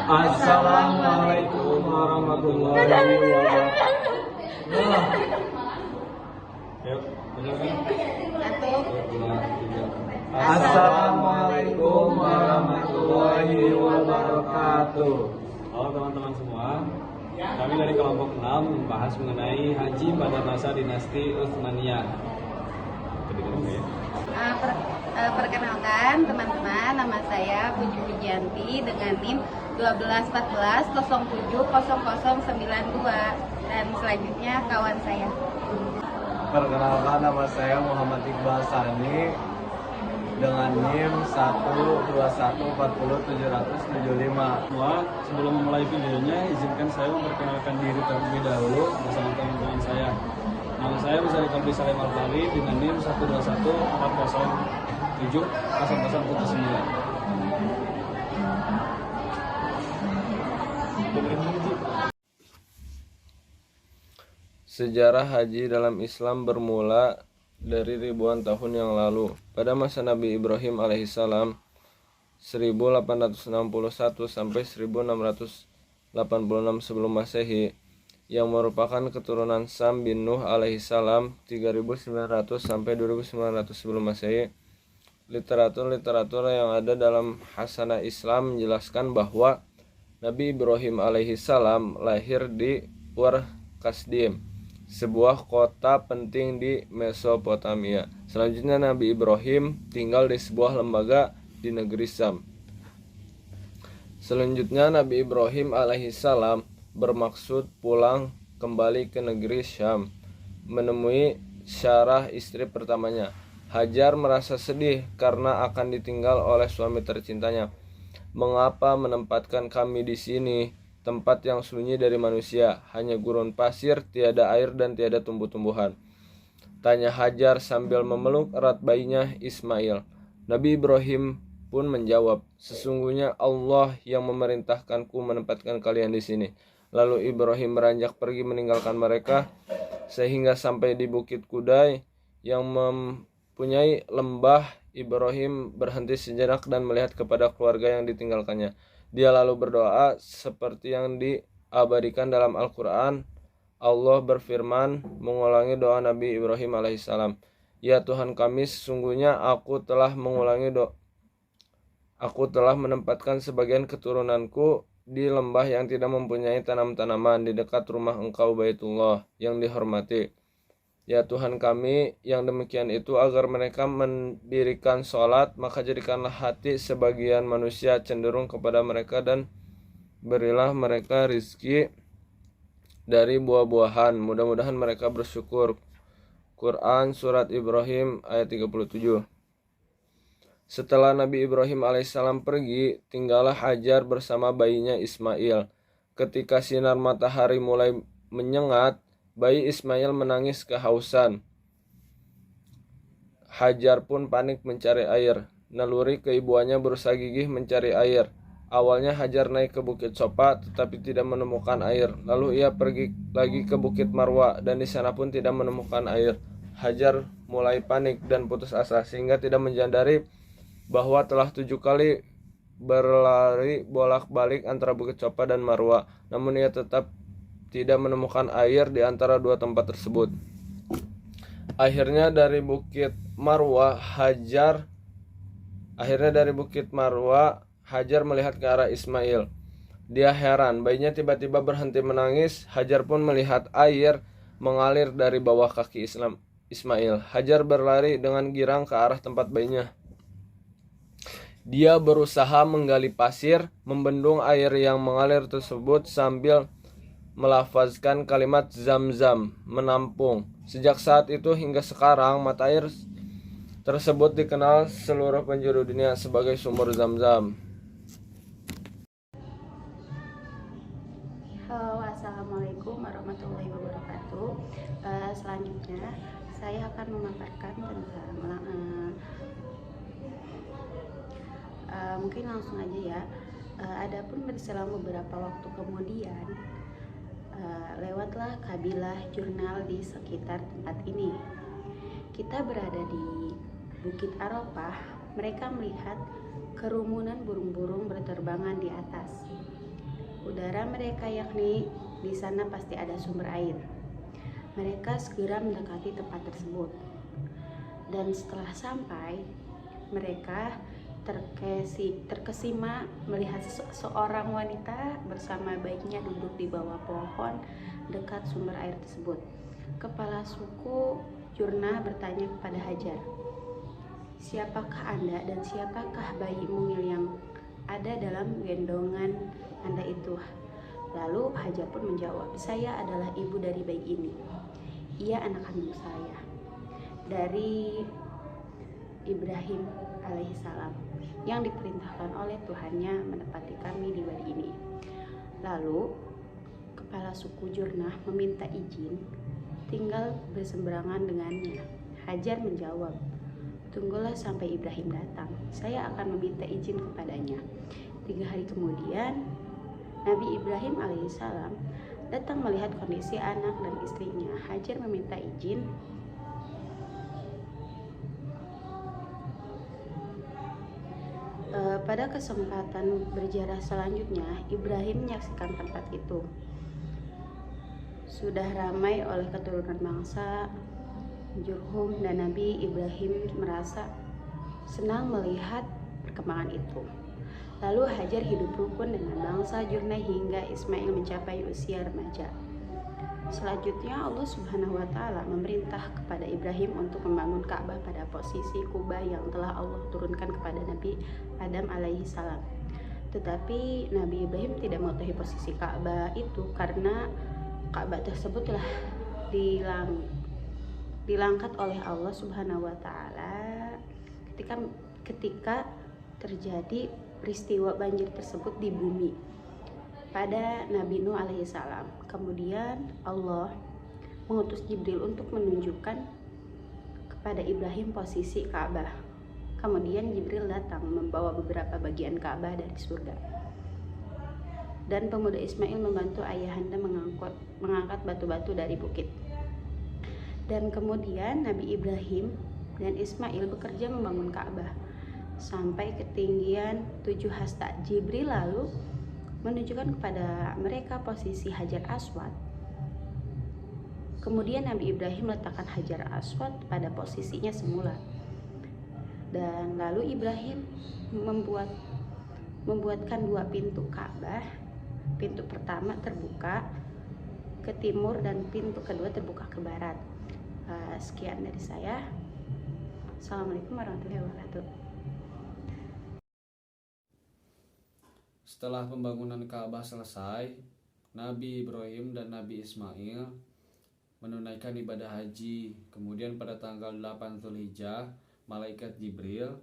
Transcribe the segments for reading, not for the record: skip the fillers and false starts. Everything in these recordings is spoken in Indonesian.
Assalamualaikum warahmatullahi wabarakatuh. Yuk, Assalamualaikum warahmatullahi wabarakatuh. Halo teman-teman semua, kami dari kelompok 6 membahas mengenai haji pada masa dinasti Utsmaniyah. Perkenalkan teman-teman, nama saya Puji Pujianti dengan NIM 1214070092 dan selanjutnya kawan saya. Perkenalkan, nama saya Muhammad Iqbal Sani dengan NIM 121407075. Sebelum memulai videonya, izinkan saya memperkenalkan diri terlebih dahulu bersama teman-teman saya. Nama saya Rizal Kalbi Salim Al-Fari dengan NIM 121407009. Sejarah haji dalam Islam bermula dari ribuan tahun yang lalu. Pada masa Nabi Ibrahim alaihissalam 1861 sampai 1686 sebelum Masehi, yang merupakan keturunan Sam bin Nuh alaihissalam 3900 sampai 2900 sebelum Masehi. Literatur yang ada dalam Hasanah Islam menjelaskan bahwa Nabi Ibrahim alaihissalam lahir di Ur Kasdim, sebuah kota penting di Mesopotamia. Selanjutnya Nabi Ibrahim tinggal di sebuah lembaga di negeri Sam. Selanjutnya Nabi Ibrahim alaihissalam bermaksud pulang kembali ke negeri Syam, menemui Sarah istri pertamanya. Hajar merasa sedih karena akan ditinggal oleh suami tercintanya. "Mengapa menempatkan kami di sini? Tempat yang sunyi dari manusia, hanya gurun pasir, tiada air dan tiada tumbuh-tumbuhan," tanya Hajar sambil memeluk erat bayinya Ismail. Nabi Ibrahim pun menjawab, "Sesungguhnya Allah yang memerintahkanku menempatkan kalian di sini." Lalu Ibrahim beranjak pergi meninggalkan mereka sehingga sampai di Bukit Kudai yang mempunyai lembah. Ibrahim berhenti sejenak dan melihat kepada keluarga yang ditinggalkannya. Dia lalu berdoa seperti yang diabadikan dalam Al-Quran. Allah berfirman mengulangi doa Nabi Ibrahim alaihissalam, "Ya Tuhan kami, sesungguhnya aku telah menempatkan sebagian keturunanku di lembah yang tidak mempunyai tanam-tanaman di dekat rumah Engkau Baitullah yang dihormati. Ya Tuhan kami, yang demikian itu agar mereka mendirikan sholat, maka jadikanlah hati sebagian manusia cenderung kepada mereka dan berilah mereka rizki dari buah-buahan. Mudah-mudahan mereka bersyukur." Quran Surat Ibrahim ayat 37. Setelah Nabi Ibrahim alaihissalam pergi, tinggallah Hajar bersama bayinya Ismail. Ketika sinar matahari mulai menyengat, bayi Ismail menangis kehausan. Hajar pun panik mencari air. Naluri keibuannya berusaha gigih mencari air. Awalnya Hajar naik ke Bukit Sofa tetapi tidak menemukan air. Lalu ia pergi lagi ke Bukit Marwa dan di sana pun tidak menemukan air. Hajar mulai panik dan putus asa sehingga tidak menyadari bahwa telah 7 kali berlari bolak-balik antara Bukit Sofa dan Marwa, namun ia tetap tidak menemukan air di antara dua tempat tersebut. Akhirnya dari Bukit Marwa, Hajar melihat ke arah Ismail. Dia heran, bayinya tiba-tiba berhenti menangis. Hajar pun melihat air mengalir dari bawah kaki Ismail. Hajar berlari dengan girang ke arah tempat bayinya. Dia berusaha menggali pasir, membendung air yang mengalir tersebut sambil melafazkan kalimat Zam-Zam, menampung. Sejak saat itu hingga sekarang, mata air tersebut dikenal seluruh penjuru dunia sebagai sumur Zam-Zam. Halo, assalamualaikum warahmatullahi wabarakatuh. Selanjutnya saya akan memaparkan tentang mungkin langsung aja ya. Adapun berselang beberapa waktu kemudian, lewatlah kabilah jurnal di sekitar tempat ini. Kita berada di Bukit Arafah. Mereka melihat kerumunan burung-burung berterbangan di atas. udara mereka, yakni di sana pasti ada sumber air. Mereka segera mendekati tempat tersebut. Dan setelah sampai, mereka terkesima melihat seorang wanita bersama bayinya duduk di bawah pohon dekat sumber air tersebut. Kepala suku Jurnah bertanya kepada Hajar, "Siapakah Anda dan siapakah bayi mungil yang ada dalam gendongan Anda itu?" Lalu Hajar pun menjawab, "Saya adalah ibu dari bayi ini. Ia anak kandung saya dari Ibrahim alaihissalam yang diperintahkan oleh Tuhannya menepati kami di wadi ini." Lalu kepala suku Jurnah meminta izin tinggal berseberangan dengannya. Hajar menjawab, "Tunggulah sampai Ibrahim datang. Saya akan meminta izin kepadanya." 3 hari kemudian, Nabi Ibrahim alaihissalam datang melihat kondisi anak dan istrinya. Hajar meminta izin pada kesempatan berziarah selanjutnya. Ibrahim menyaksikan tempat itu sudah ramai oleh keturunan bangsa Jurhum, dan Nabi Ibrahim merasa senang melihat perkembangan itu. Lalu Hajar hidup rukun dengan bangsa Jurnah hingga Ismail mencapai usia remaja. Selanjutnya Allah Subhanahu wa taala memerintah kepada Ibrahim untuk membangun Ka'bah pada posisi Kubah yang telah Allah turunkan kepada Nabi Adam alaihi salam. Tetapi Nabi Ibrahim tidak mengetahui posisi Ka'bah itu karena Ka'bah tersebut telah dilangkat oleh Allah Subhanahu wa taala ketika terjadi peristiwa banjir tersebut di bumi pada Nabi Nuh alaihissalam. Kemudian Allah mengutus Jibril untuk menunjukkan kepada Ibrahim posisi Ka'bah. Kemudian Jibril datang membawa beberapa bagian Ka'bah dari surga. Dan pemuda Ismail membantu ayahanda mengangkat batu-batu dari bukit. Dan kemudian Nabi Ibrahim dan Ismail bekerja membangun Ka'bah sampai ketinggian 7 hasta. Jibril lalu menunjukkan kepada mereka posisi Hajar Aswad. Kemudian Nabi Ibrahim meletakkan Hajar Aswad pada posisinya semula. Dan lalu Ibrahim membuatkan 2 pintu Ka'bah. Pintu pertama terbuka ke timur dan pintu kedua terbuka ke barat. Sekian dari saya. Assalamualaikum warahmatullahi wabarakatuh. Setelah pembangunan Ka'bah selesai, Nabi Ibrahim dan Nabi Ismail menunaikan ibadah haji. Kemudian pada tanggal 8 Dzulhijjah, malaikat Jibril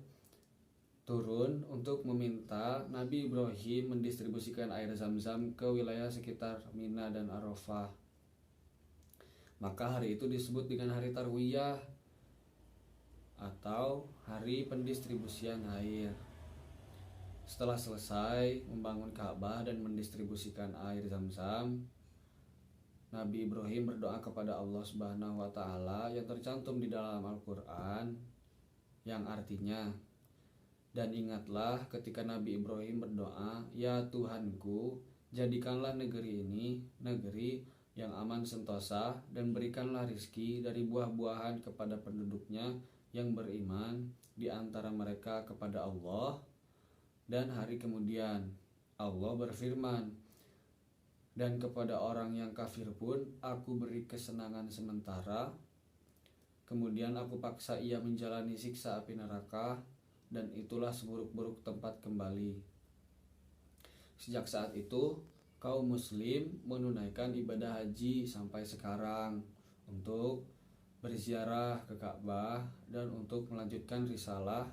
turun untuk meminta Nabi Ibrahim mendistribusikan air Zam-Zam ke wilayah sekitar Mina dan Arafah. Maka hari itu disebut dengan hari Tarwiyah atau hari pendistribusian air. Setelah selesai membangun Ka'bah dan mendistribusikan air Zam-Zam, Nabi Ibrahim berdoa kepada Allah Subhanahu wa taala yang tercantum di dalam Al-Qur'an, yang artinya, "Dan ingatlah ketika Nabi Ibrahim berdoa, ya Tuhanku, jadikanlah negeri ini negeri yang aman sentosa, dan berikanlah rizki dari buah-buahan kepada penduduknya yang beriman di antara mereka kepada Allah." Dan hari kemudian Allah berfirman, "Dan kepada orang yang kafir pun aku beri kesenangan sementara, kemudian aku paksa ia menjalani siksa api neraka, dan itulah seburuk-buruk tempat kembali." Sejak saat itu kaum muslim menunaikan ibadah haji sampai sekarang untuk berziarah ke Ka'bah dan untuk melanjutkan risalah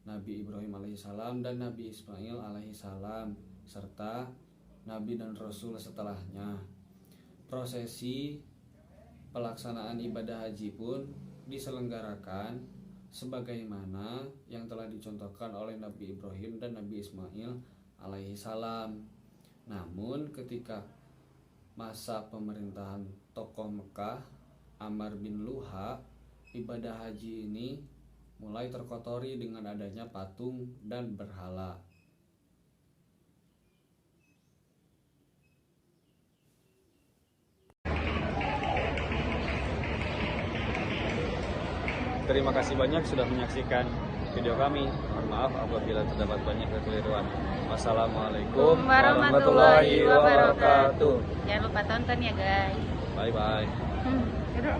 Nabi Ibrahim alaihissalam dan Nabi Ismail alaihissalam serta Nabi dan Rasul setelahnya. Prosesi pelaksanaan ibadah haji pun diselenggarakan sebagaimana yang telah dicontohkan oleh Nabi Ibrahim dan Nabi Ismail alaihissalam. Namun ketika masa pemerintahan tokoh Mekah Amr bin Luha, ibadah haji ini mulai terkotori dengan adanya patung dan berhala. Terima kasih banyak sudah menyaksikan video kami. Mohon maaf apabila terdapat banyak kekeliruan. Wassalamualaikum warahmatullahi wabarakatuh. Jangan lupa tonton ya guys. Bye bye. Yaudah.